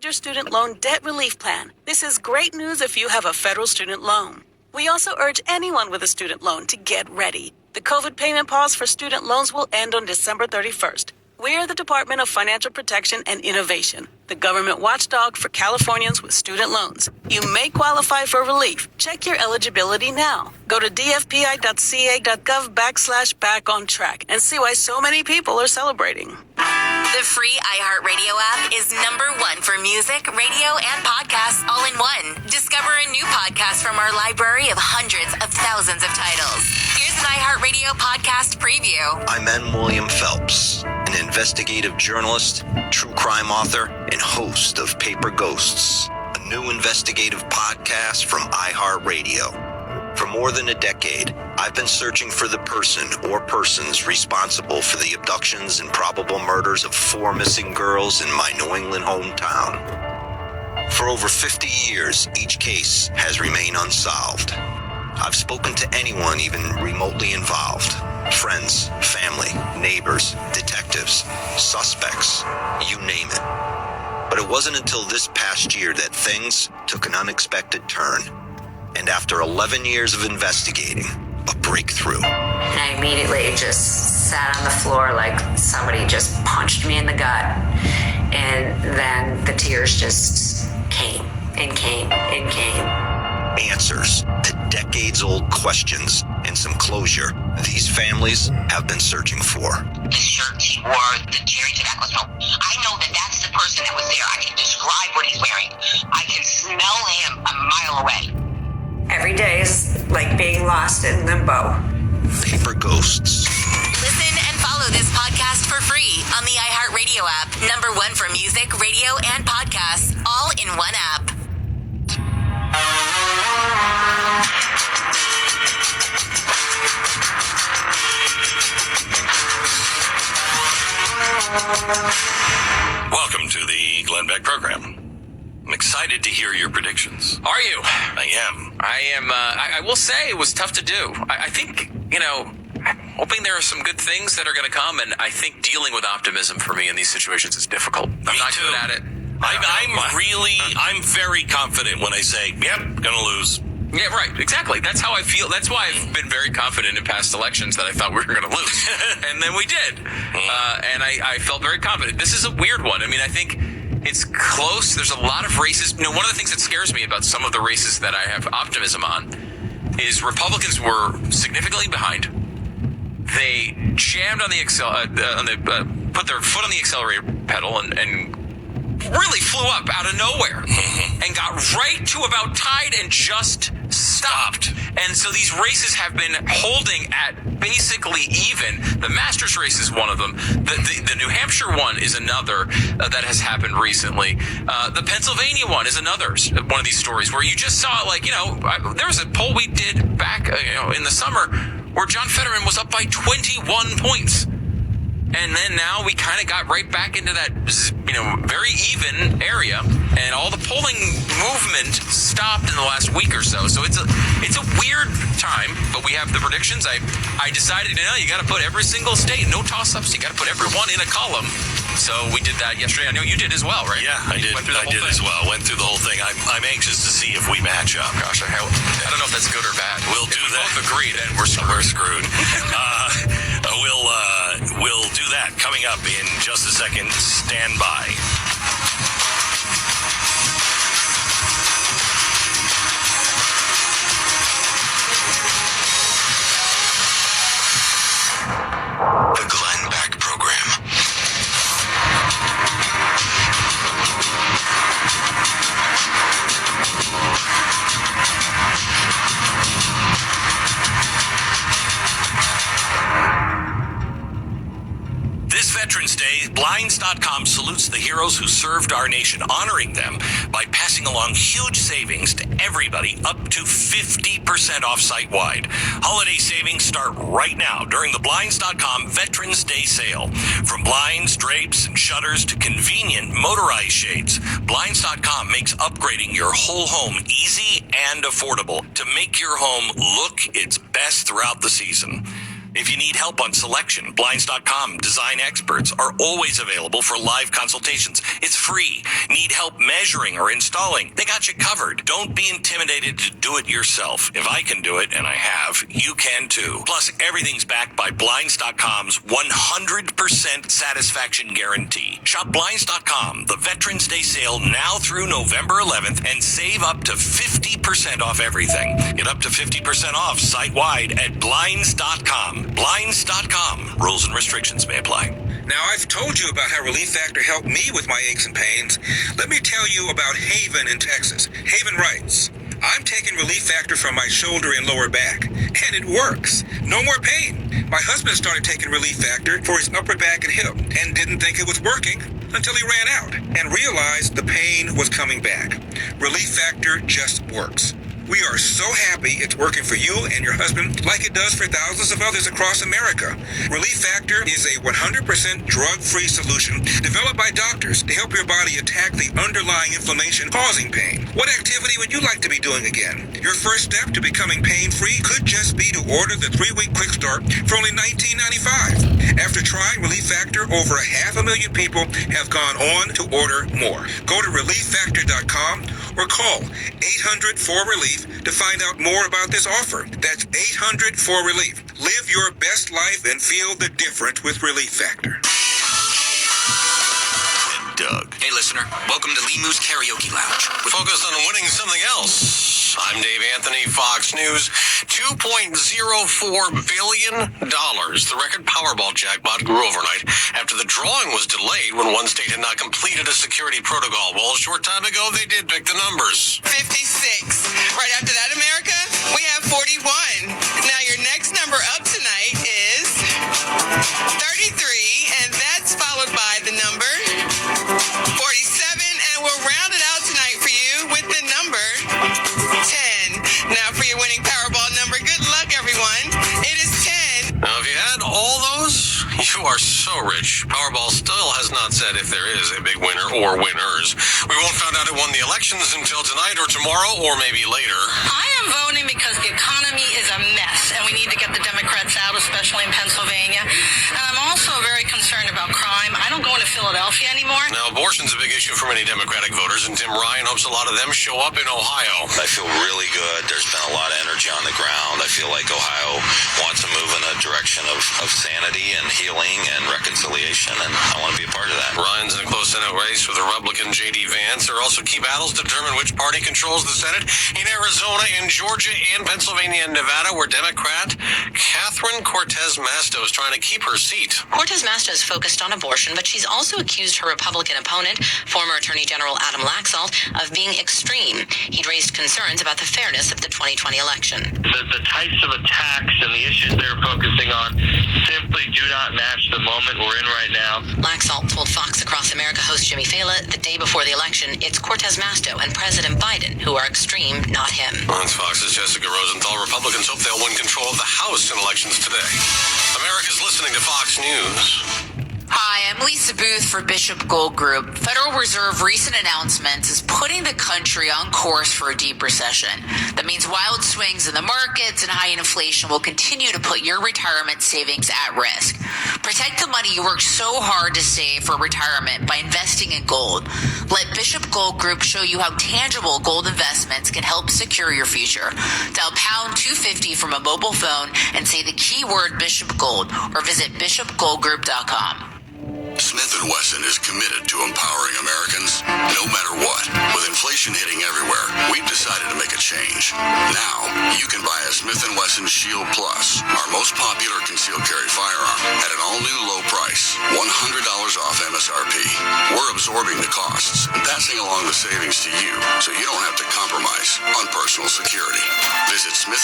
your student loan debt relief plan. This is great news if you have a federal student loan. We also urge anyone with a student loan to get ready. The COVID payment pause for student loans will end on December 31st. We're the Department of Financial Protection and Innovation, the government watchdog for Californians with student loans. You may qualify for relief. Check your eligibility now. Go to dfpi.ca.gov/back-on-track and see why so many people are celebrating. The free iHeartRadio app is #1 for music, radio, and podcasts all in one. Discover a new podcast from our library of hundreds of thousands of titles. Here's an iHeartRadio podcast preview. I'm N. William Phelps, an investigative journalist, true crime author, and host of Paper Ghosts, a new investigative podcast from iHeartRadio. For more than a decade, I've been searching for the person or persons responsible for the abductions and probable murders of 4 missing girls in my New England hometown. For over 50 years, each case has remained unsolved. I've spoken to anyone even remotely involved. Friends, family, neighbors, detectives, suspects, you name it. But it wasn't until this past year that things took an unexpected turn. And after 11 years of investigating, a breakthrough. And I immediately just sat on the floor like somebody just punched me in the gut. And then the tears just came and came and came. Answers to decades-old questions and some closure these families have been searching for. The shirt he wore, the cherry tobacco smoke. I know that that's the person that was there. I can describe what he's wearing. I can smell him a mile away. Every day is like being lost in limbo. Paper Ghosts. Listen and follow this podcast for free on the iHeartRadio app. #1 for music, radio, and podcasts, all in one app. Welcome to the Glenn Beck program. I'm excited to hear your predictions. Are you? I am. I will say it was tough to do. I think, I'm hoping there are some good things that are going to come, and I think dealing with optimism for me in these situations is difficult. I'm not good at it. I'm very confident when I say, yep, gonna lose. Yeah, right. Exactly. That's how I feel. That's why I've been very confident in past elections that I thought we were going to lose. And then we did. And I felt very confident. This is a weird one. I mean, I think it's close. There's a lot of races. One of the things that scares me about some of the races that I have optimism on is Republicans were significantly behind. They jammed on the put their foot on the accelerator pedal and really flew up out of nowhere and got right to about tied and just stopped. And so these races have been holding at basically even. The Masters race is one of them. The New Hampshire one is another that has happened recently. The Pennsylvania one is another one of these stories where you just saw, there was a poll we did back, in the summer where John Fetterman was up by 21 points. And then now we kind of got right back into that, very even area, and all the polling movement stopped in the last week or so. So it's a weird time, but we have the predictions. I decided, you got to put every single state, no toss-ups. You got to put everyone in a column. So we did that yesterday. I know you did as well, right? Yeah, I did. I did as well. Went through the whole thing. I'm anxious to see if we match up. Gosh, I don't know if that's good or bad. We'll do that. Both agreed, and we're screwed. We're screwed. We'll do that coming up in just a second. Stand by. The Glenn Beck program. This Veterans Day, Blinds.com salutes the heroes who served our nation, honoring them by passing along huge savings to everybody, up to 50% off site-wide. Holiday savings start right now during the Blinds.com Veterans Day sale. From blinds, drapes, and shutters to convenient motorized shades, Blinds.com makes upgrading your whole home easy and affordable to make your home look its best throughout the season. If you need help on selection, Blinds.com design experts are always available for live consultations. It's free. Need help measuring or installing? They got you covered. Don't be intimidated to do it yourself. If I can do it, and I have, you can too. Plus, everything's backed by Blinds.com's 100% satisfaction guarantee. Shop Blinds.com, the Veterans Day sale now through November 11th, and save up to 50% off everything. Get up to 50% off site-wide at Blinds.com. Blinds.com. Rules and restrictions may apply. Now, I've told you about how Relief Factor helped me with my aches and pains. Let me tell you about Haven in Texas. Haven writes, I'm taking Relief Factor from my shoulder and lower back, and it works. No more pain. My husband started taking Relief Factor for his upper back and hip and didn't think it was working until he ran out and realized the pain was coming back. Relief Factor just works. We are so happy it's working for you and your husband like it does for thousands of others across America. Relief Factor is a 100% drug-free solution developed by doctors to help your body attack the underlying inflammation causing pain. What activity would you like to be doing again? Your first step to becoming pain-free could just be to order the 3-week quick start for only $19.95. After trying Relief Factor, over 500,000 people have gone on to order more. Go to ReliefFactor.com or call 800-4RELIEF to find out more about this offer. That's 800-4RELIEF. Live your best life and feel the difference with Relief Factor. Doug. Hey, listener. Welcome to Limu's Karaoke Lounge. Focus on winning something else. I'm Dave Anthony, Fox News. $2.04 billion. The record Powerball jackpot grew overnight after the drawing was delayed when one state had not completed a security protocol. Well, a short time ago, they did pick the numbers. 56. Right after that, America, we have 41. Now, your next number up tonight is 33, and that's followed by the number 47, and we'll round it out tonight for you with the number 10. Now for your winning Powerball number, good luck, everyone. It is 10. Now, if you had all those, you are so rich. Powerball still has not said if there is a big winner or winners. We won't find out who won the elections until tonight or tomorrow or maybe later. I am voting because the economy is a mess, and we need to get the Democrats out, especially in Pennsylvania. And I'm also very concerned about crime. I don't go into Philadelphia anymore. Now, abortion's a big issue for many Democratic voters, and Tim Ryan hopes a lot of them show up in Ohio. I feel really good. There's been a lot of energy on the ground. I feel like Ohio wants to move in a direction of sanity and healing and reconciliation, and I want to be a part of that. Ryan's in a close Senate race with a Republican J.D. Vance. There are also key battles to determine which party controls the Senate in Arizona, in Georgia, and Pennsylvania and Nevada, where Democrat Catherine Cortez Masto is trying to keep her seat. Cortez Masto is focused on abortion, but she's also accused her Republican opponent, former Attorney General Adam Laxalt, of being extreme. He'd raised concerns about the fairness of the 2020 election. The types of attacks and the issues they're focusing on simply do not match the moment we're in right now. Laxalt told Fox Across America host Jimmy Fallon the day before the election, it's Cortez Masto and President Biden who are extreme, not him. On Fox's Jessica Rosenthal, Republicans hope they'll win control of the House in elections today. America's listening to Fox News. Hi, I'm Lisa Booth for Bishop Gold Group. Federal Reserve recent announcements is putting the country on course for a deep recession. That means wild swings in the markets and high inflation will continue to put your retirement savings at risk. Protect the money you worked so hard to save for retirement by investing in gold. Let Bishop Gold Group show you how tangible gold investments can help secure your future. Dial pound 250 from a mobile phone and say the keyword Bishop Gold or visit bishopgoldgroup.com. Smith & Wesson is committed to empowering Americans, no matter what. With inflation hitting everywhere, we've decided to make a change. Now, you can buy a Smith & Wesson Shield Plus, our most popular concealed carry firearm, at an all-new low price, $100 off MSRP. We're absorbing the costs and passing along the savings to you, so you don't have to compromise on personal security. Visit Smith &